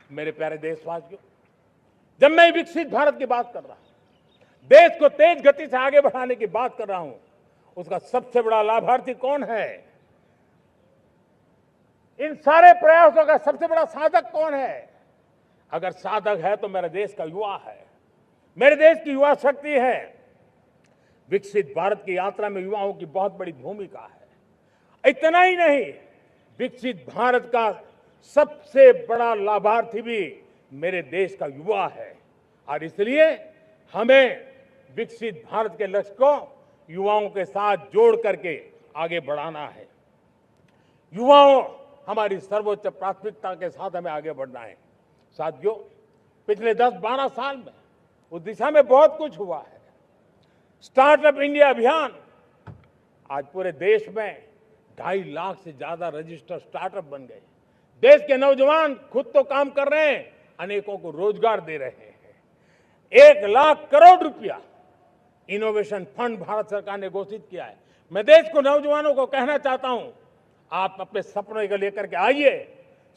मेरे प्यारे देशवासियों, जब मैं विकसित भारत की बात कर रहा हूं, देश को तेज गति से आगे बढ़ाने की बात कर रहा हूं, उसका सबसे बड़ा लाभार्थी कौन है? इन सारे प्रयासों का सबसे बड़ा साधक कौन है? अगर साधक है तो मेरे देश का युवा है, मेरे देश की युवा शक्ति है। विकसित भारत की यात्रा में युवाओं की बहुत बड़ी भूमिका है। इतना ही नहीं, विकसित भारत का सबसे बड़ा लाभार्थी भी मेरे देश का युवा है और इसलिए हमें विकसित भारत के लक्ष्य को युवाओं के साथ जोड़ करके आगे बढ़ाना है। युवाओं हमारी सर्वोच्च प्राथमिकता के साथ हमें आगे बढ़ना है। साथियों, पिछले 10-12 साल में उस दिशा में बहुत कुछ हुआ है। स्टार्टअप इंडिया अभियान, आज पूरे देश में 2.5 लाख से ज्यादा रजिस्टर्ड स्टार्टअप बन गए। देश के नौजवान खुद तो काम कर रहे हैं, अनेकों को रोजगार दे रहे हैं। 1 लाख करोड़ रुपया इनोवेशन फंड भारत सरकार ने घोषित किया है। मैं देश को, नौजवानों को कहना चाहता हूं, आप अपने सपनों को लेकर के आइए,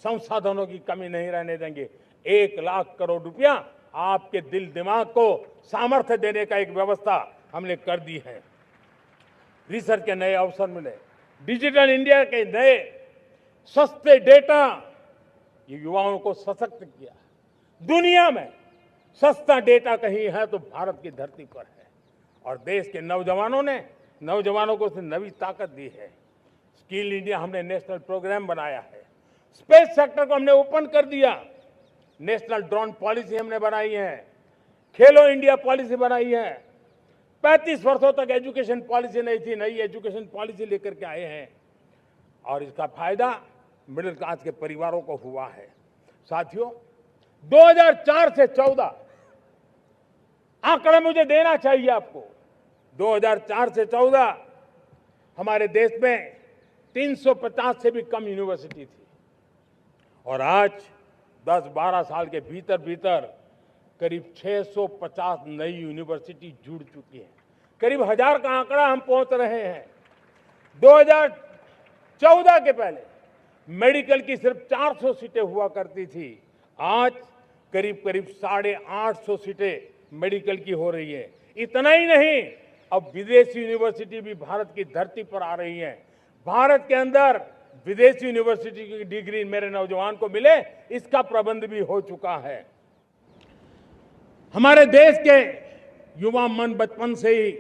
संसाधनों की कमी नहीं रहने देंगे। 1 लाख करोड़ रुपया आपके दिल दिमाग को सामर्थ्य देने का एक व्यवस्था हमने कर दी है। रिसर्च के नए अवसर मिले, डिजिटल इंडिया के नए सस्ते डेटा, ये युवाओं को सशक्त किया। दुनिया में सस्ता डेटा कहीं है तो भारत की धरती पर है और देश के नौजवानों को नई ताकत दी है। स्किल इंडिया हमने नेशनल प्रोग्राम बनाया है। स्पेस सेक्टर को हमने ओपन कर दिया। नेशनल ड्रोन पॉलिसी हमने बनाई है। खेलो इंडिया पॉलिसी बनाई है। 35 वर्षों तक एजुकेशन पॉलिसी नहीं थी, नई एजुकेशन पॉलिसी लेकर के आए हैं और इसका फायदा मिडिल क्लास के परिवारों को हुआ है। साथियों, 2004 से 14 आंकड़ा मुझे देना चाहिए आपको। 2004 से 14 हमारे देश में 350 से भी कम यूनिवर्सिटी थी और आज 10-12 साल के भीतर भीतर करीब 650 नई यूनिवर्सिटी जुड़ चुकी है। करीब 1000 का आंकड़ा हम पहुंच रहे हैं। 2014 के पहले मेडिकल की सिर्फ 400 सीटें हुआ करती थी, आज करीब 850 सीटें मेडिकल की हो रही है। इतना ही नहीं, अब विदेशी यूनिवर्सिटी भी भारत की धरती पर आ रही है। भारत के अंदर विदेशी यूनिवर्सिटी की डिग्री मेरे नौजवान को मिले, इसका प्रबंध भी हो चुका है। हमारे देश के युवा मन बचपन से ही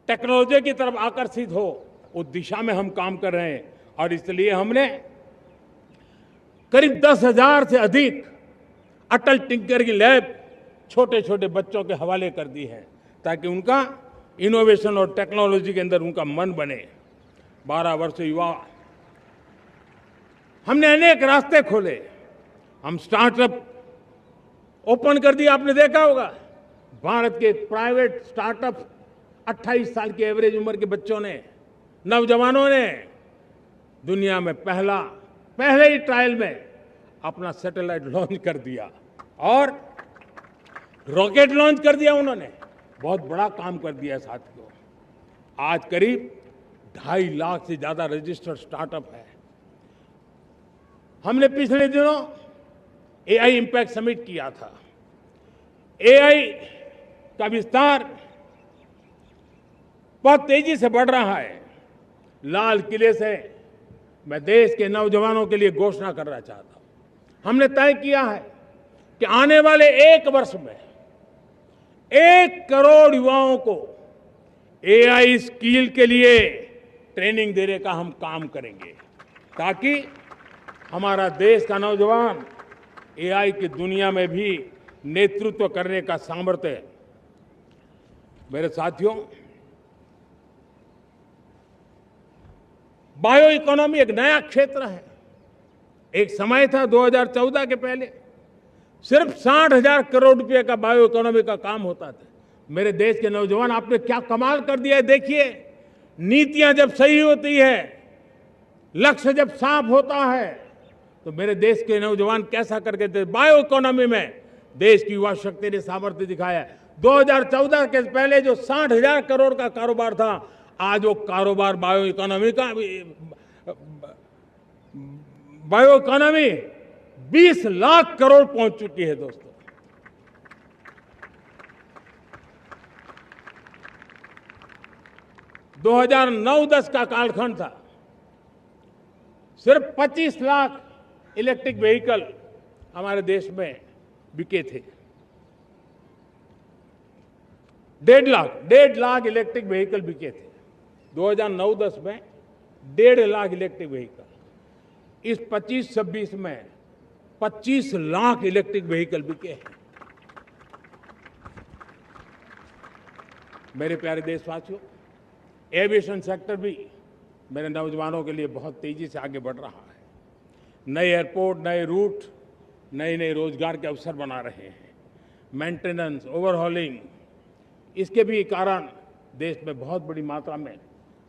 टेक्नोलॉजी की तरफ आकर्षित हो, उस दिशा में हम काम कर रहे हैं और इसलिए हमने करीब 10,000 से अधिक अटल टिंकरिंग लैब छोटे छोटे बच्चों के हवाले कर दी है ताकि उनका इनोवेशन और टेक्नोलॉजी के अंदर उनका मन बने। 12 वर्ष युवा, हमने अनेक रास्ते खोले। हम स्टार्टअप ओपन कर दिया। आपने देखा होगा, भारत के प्राइवेट स्टार्टअप 28 साल की एवरेज उम्र के बच्चों ने, नौजवानों ने दुनिया में पहले ही ट्रायल में अपना सैटेलाइट लॉन्च कर दिया और रॉकेट लॉन्च कर दिया। उन्होंने बहुत बड़ा काम कर दिया साथियों। आज करीब 2.5 लाख से ज्यादा रजिस्टर्ड स्टार्टअप है। हमने पिछले दिनों एआई इंपैक्ट समिट किया था। एआई का विस्तार बहुत तेजी से बढ़ रहा है। लाल किले से मैं देश के नौजवानों के लिए घोषणा करना चाहता हूं। हमने तय किया है कि आने वाले 1 वर्ष में 1 करोड़ युवाओं को एआई स्किल के लिए ट्रेनिंग देने का हम काम करेंगे ताकि हमारा देश का नौजवान एआई की दुनिया में भी नेतृत्व करने का सामर्थ्य। मेरे साथियों, बायो इकोनॉमी एक नया क्षेत्र है। एक समय था 2014 के पहले सिर्फ 60,000 करोड़ रुपए का बायो इकोनॉमी का काम होता था। मेरे देश के नौजवान, आपने क्या कमाल कर दिया है। देखिए, नीतियां जब सही होती है, लक्ष्य जब साफ होता है, तो मेरे देश के नौजवान कैसा करके बायो इकोनॉमी में देश की युवा शक्ति ने सामर्थ्य दिखाया। 2014 के पहले जो 60,000 करोड़ का कारोबार था, आज वो कारोबार बायो इकोनॉमी 20 लाख करोड़ पहुंच चुकी है दोस्तों। दो 2009-10 का कालखंड था, सिर्फ 25 लाख इलेक्ट्रिक व्हीकल हमारे देश में बिके थे। 1.5 लाख इलेक्ट्रिक व्हीकल बिके थे 2009-10 में। 1.5 लाख इलेक्ट्रिक व्हीकल। इस 25-26 में 25 लाख इलेक्ट्रिक व्हीकल बिके हैं। मेरे प्यारे देशवासियों, एविएशन सेक्टर भी मेरे नौजवानों के लिए बहुत तेजी से आगे बढ़ रहा है। नए एयरपोर्ट, नए रूट, नए नए रोजगार के अवसर बना रहे हैं। मेंटेनेंस, ओवरहॉलिंग, इसके भी कारण देश में बहुत बड़ी मात्रा में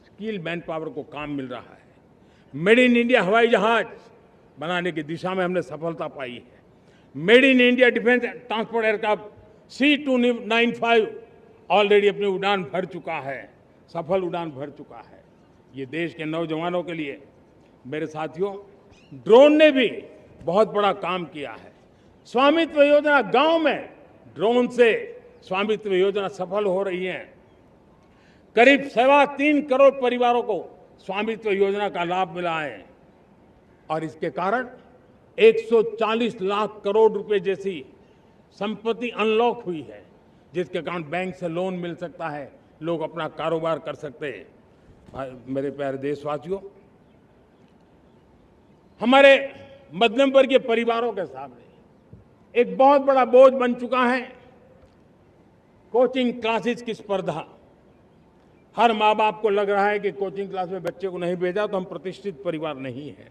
स्किल मैन पावर को काम मिल रहा है। मेड इन इंडिया हवाई जहाज बनाने की दिशा में हमने सफलता पाई है। Made in India defence transport aircraft C295 already अपनी उड़ान भर चुका है, सफल उड़ान भर चुका है। ये देश के नौजवानों के लिए, मेरे साथियों, ड्रोन ने भी बहुत बड़ा काम किया है। स्वामित्व योजना, गांव में ड्रोन से स्वामित्व योजना सफल हो रही है। करीब 3.25 करोड़ परिवारों को स्वामित्व योजना का लाभ मिला है और इसके कारण 140 लाख करोड़ रुपए जैसी संपत्ति अनलॉक हुई है, जिसके कारण बैंक से लोन मिल सकता है, लोग अपना कारोबार कर सकते हैं। मेरे प्यारे देशवासियों, हमारे मध्यम वर्गीय परिवारों के सामने एक बहुत बड़ा बोझ बन चुका है कोचिंग क्लासेस की स्पर्धा। हर माँ बाप को लग रहा है कि कोचिंग क्लास में बच्चे को नहीं भेजा तो हम प्रतिष्ठित परिवार नहीं है।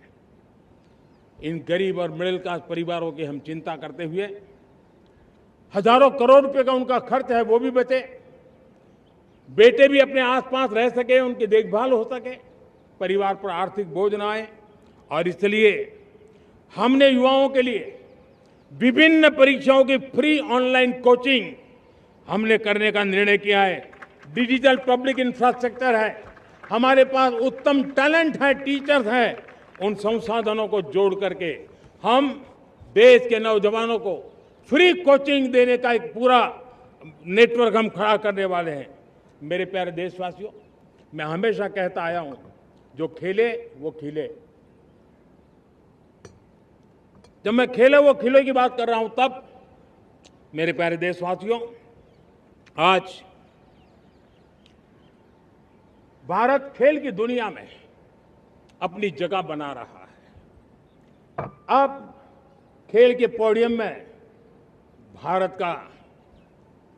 इन गरीब और मिडिल क्लास परिवारों की हम चिंता करते हुए हजारों करोड़ रुपए का उनका खर्च है वो भी बचे, बेटे भी अपने आसपास रह सके, उनकी देखभाल हो सके, परिवार पर आर्थिक बोझ न आए। और इसलिए हमने युवाओं के लिए विभिन्न परीक्षाओं की फ्री ऑनलाइन कोचिंग हमने करने का निर्णय किया है। डिजिटल पब्लिक इंफ्रास्ट्रक्चर है, हमारे पास उत्तम टैलेंट है, टीचर्स हैं, उन संसाधनों को जोड़ करके हम देश के नौजवानों को फ्री कोचिंग देने का एक पूरा नेटवर्क हम खड़ा करने वाले हैं। मेरे प्यारे देशवासियों, मैं हमेशा कहता आया हूं, जो खेले वो खिले। जब मैं खेले वो खिले की बात कर रहा हूं, तब मेरे प्यारे देशवासियों, आज भारत खेल की दुनिया में अपनी जगह बना रहा है। अब खेल के पोडियम में भारत का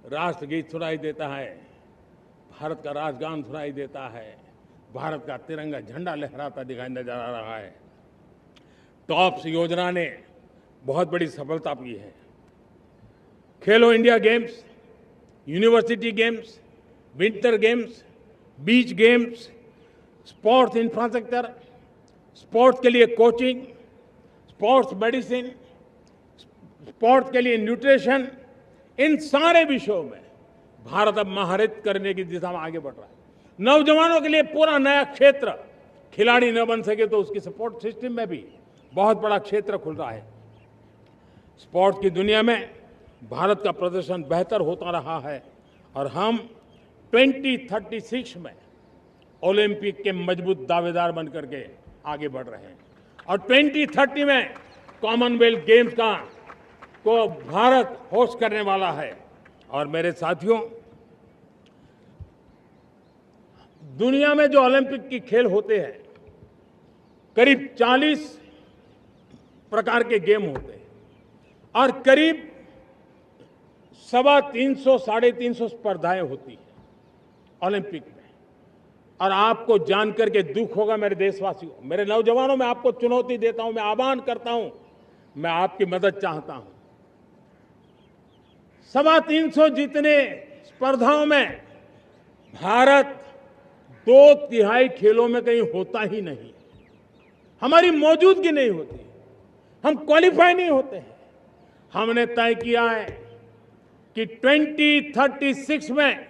राष्ट्रगीत सुनाई देता है, भारत का राष्ट्रगान सुनाई देता है, भारत का तिरंगा झंडा लहराता दिखाई नजर आ रहा है। टॉप्स योजना ने बहुत बड़ी सफलता पाई है। खेलो India games, university games, winter games, beach games, sports infrastructure, sports के लिए कोचिंग, स्पोर्ट्स मेडिसिन, स्पोर्ट्स के लिए न्यूट्रिशन, इन सारे विषयों में भारत अब महारत करने की दिशा में आगे बढ़ रहा है। नौजवानों के लिए पूरा नया क्षेत्र, खिलाड़ी न बन सके तो उसकी सपोर्ट सिस्टम में भी बहुत बड़ा क्षेत्र खुल रहा है। स्पोर्ट्स की दुनिया में भारत का प्रदर्शन बेहतर होता रहा है और हम 2036 में ओलंपिक के मजबूत दावेदार बनकर के आगे बढ़ रहे हैं और 2030 में कॉमनवेल्थ गेम्स को भारत होस्ट करने वाला है। और मेरे साथियों, दुनिया में जो ओलंपिक की खेल होते हैं, करीब 40 प्रकार के गेम होते हैं और करीब 350 साढ़े 350 स्पर्धाएं होती हैं ओलंपिक में। और आपको जानकर के दुख होगा मेरे देशवासियों, मेरे नौजवानों, मैं आपको चुनौती देता हूं, मैं आह्वान करता हूं, मैं आपकी मदद चाहता हूं। 350 जितने स्पर्धाओं में भारत 2/3 खेलों में कहीं होता ही नहीं, हमारी मौजूदगी नहीं होती, हम क्वालिफाई नहीं होते हैं। हमने तय किया है कि 2036 में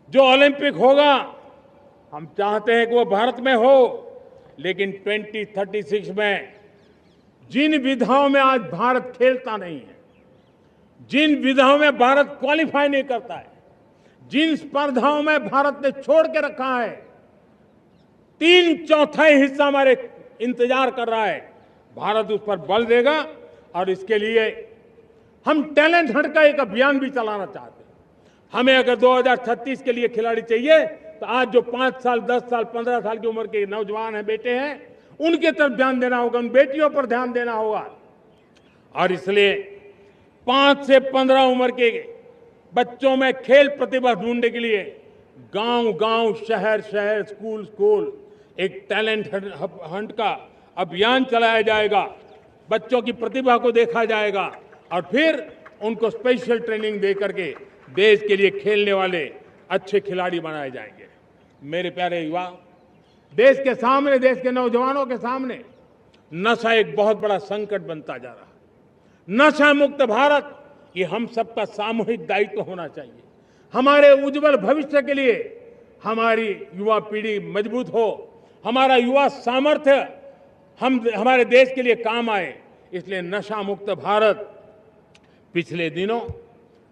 जो ओलंपिक होगा, हम चाहते हैं कि वो भारत में हो, लेकिन 2036 में जिन विधाओं में आज भारत खेलता नहीं है, जिन विधाओं में भारत क्वालिफाई नहीं करता है, जिन स्पर्धाओं में भारत ने छोड़ के रखा है, 3/4 हिस्सा हमारे इंतजार कर रहा है। भारत उस पर बल देगा और इसके लिए हम टैलेंट हंट का एक अभियान भी चलाना चाहते हैं। हमें अगर 2036 के लिए खिलाड़ी चाहिए तो आज जो 5 साल, 10 साल, 15 साल की उम्र के नौजवान हैं, बेटे हैं, उनके तरफ ध्यान देना होगा, उन बेटियों पर ध्यान देना होगा। और इसलिए 5 से 15 उम्र के बच्चों में खेल प्रतिभा ढूंढने के लिए गांव-गांव, शहर-शहर, स्कूल-स्कूल एक टैलेंट हंट का अभियान चलाया जाएगा। बच्चों की प्रतिभा को देखा जाएगा और फिर उनको स्पेशल ट्रेनिंग दे करके देश के लिए खेलने वाले अच्छे खिलाड़ी बनाए जाएंगे। मेरे प्यारे युवा, देश के सामने, देश के नौजवानों के सामने नशा एक बहुत बड़ा संकट बनता जा रहा है। नशा मुक्त भारत ये हम सबका सामूहिक दायित्व होना चाहिए। हमारे उज्जवल भविष्य के लिए हमारी युवा पीढ़ी मजबूत हो, हमारा युवा सामर्थ्य हमारे देश के लिए काम आए, इसलिए नशा मुक्त भारत। पिछले दिनों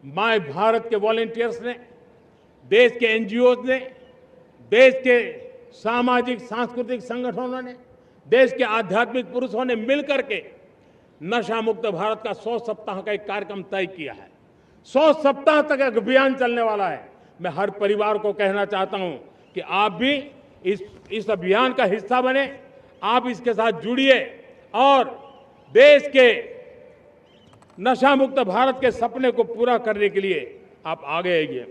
माय भारत के वॉलंटियर्स ने, देश के एनजीओ ने, देश के सामाजिक सांस्कृतिक संगठनों ने, देश के आध्यात्मिक पुरुषों ने मिलकर के नशा मुक्त भारत का 100 सप्ताह का एक कार्यक्रम तय किया है। 100 सप्ताह तक एक अभियान चलने वाला है। मैं हर परिवार को कहना चाहता हूं कि आप भी इस अभियान का हिस्सा बने, आप इसके साथ जुड़िए और देश के नशा मुक्त भारत के सपने को पूरा करने के लिए आप आगे आइए।